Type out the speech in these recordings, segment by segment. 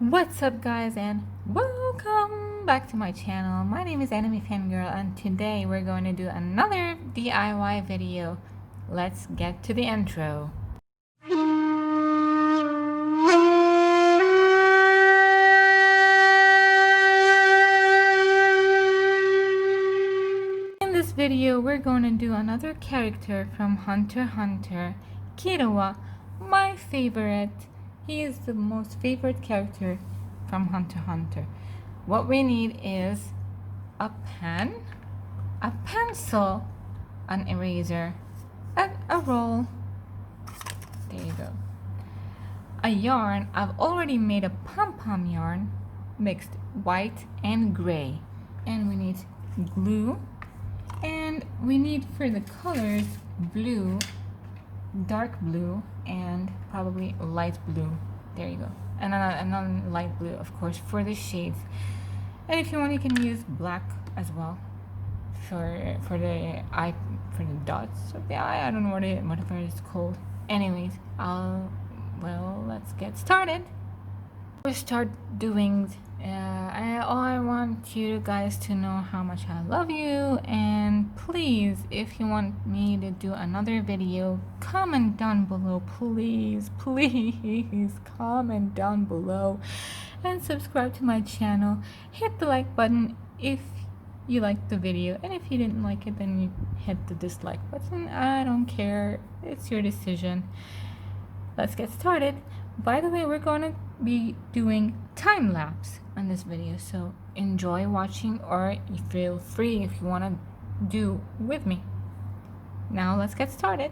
What's up guys and welcome back to my channel. My name is Anime Fangirl and today we're going to do another DIY video. Let's get to the intro. In this video we're going to do another character from Hunter x Hunter, Killua, my favorite. He is the most favorite character from Hunter x Hunter. What we need is a pen, a pencil, an eraser, and a roll. There you go. A yarn. I've already made a pom-pom yarn, mixed white and gray. And we need glue. And we need for the colors blue, dark blue, and probably light blue. There you go. And another light blue, of course, for the shades. And if you want, you can use black as well for the eye, for the dots of the eye. I don't know whatever it's called. Anyways, let's get started. We'll start doing. I want you guys to know how much I love you, and please, if you want me to do another video, comment down below. Please comment down below and subscribe to my channel. Hit the like button if you liked the video, and if you didn't like it, then you hit the dislike button. I don't care, it's your decision. Let's get started. By the way, we're going to be doing time lapse on this video, so enjoy watching, or you feel free if you want to do with me. Now let's get started.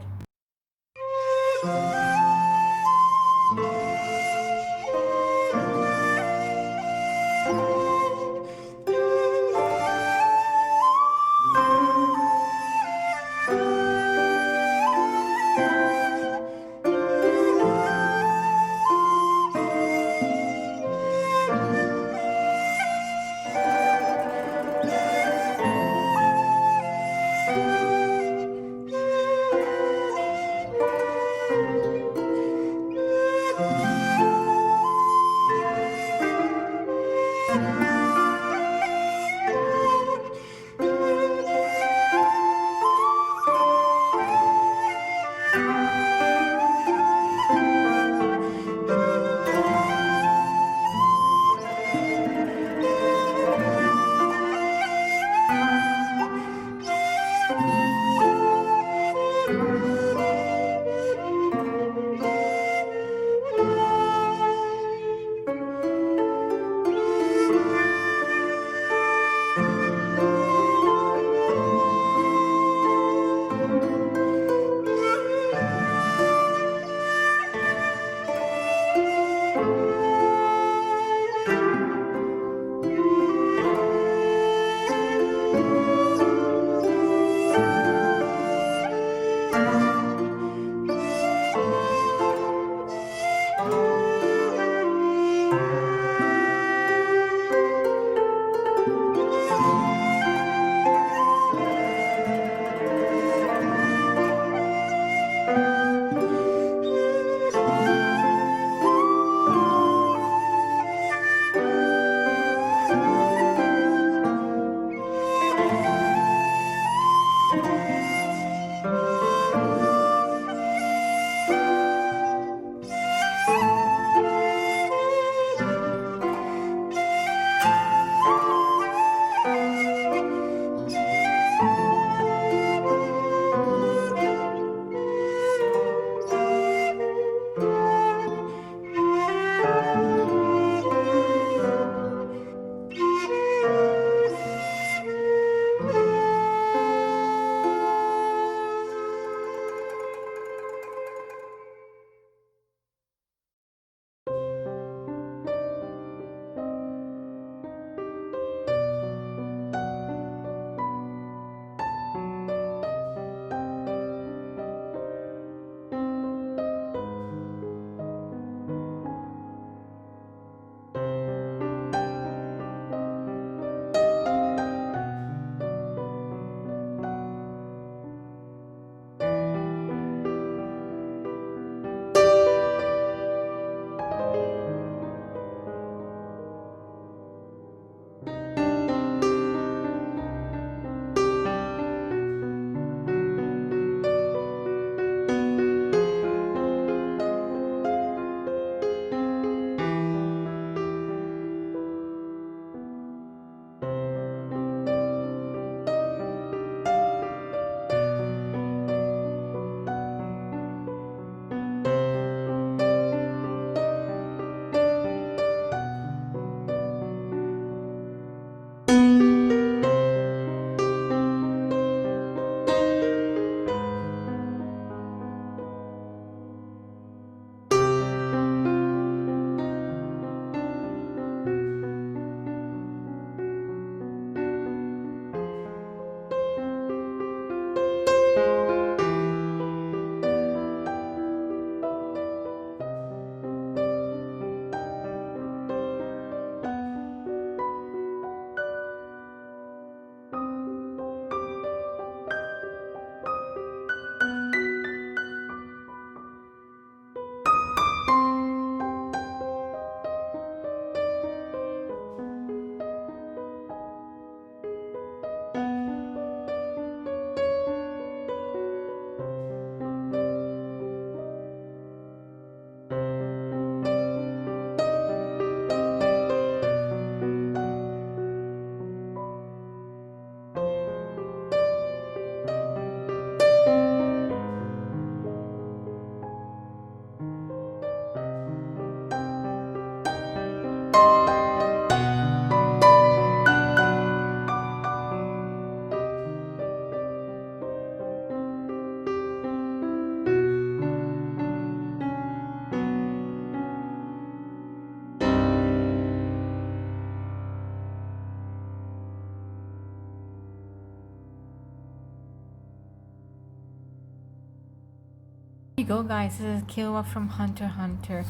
Here you go, guys. This is Killua from Hunter x Hunter.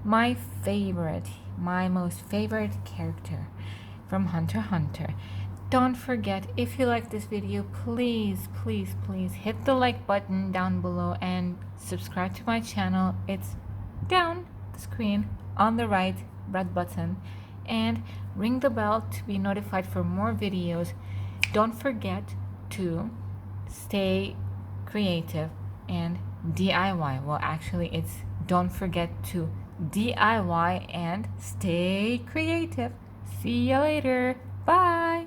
My most favorite character from Hunter x Hunter. Don't forget, if you like this video, please hit the like button down below and subscribe to my channel. It's down the screen on the right, red button, and ring the bell to be notified for more videos. Don't forget to stay creative and DIY. Well, actually, it's don't forget to DIY and stay creative. See you later. Bye.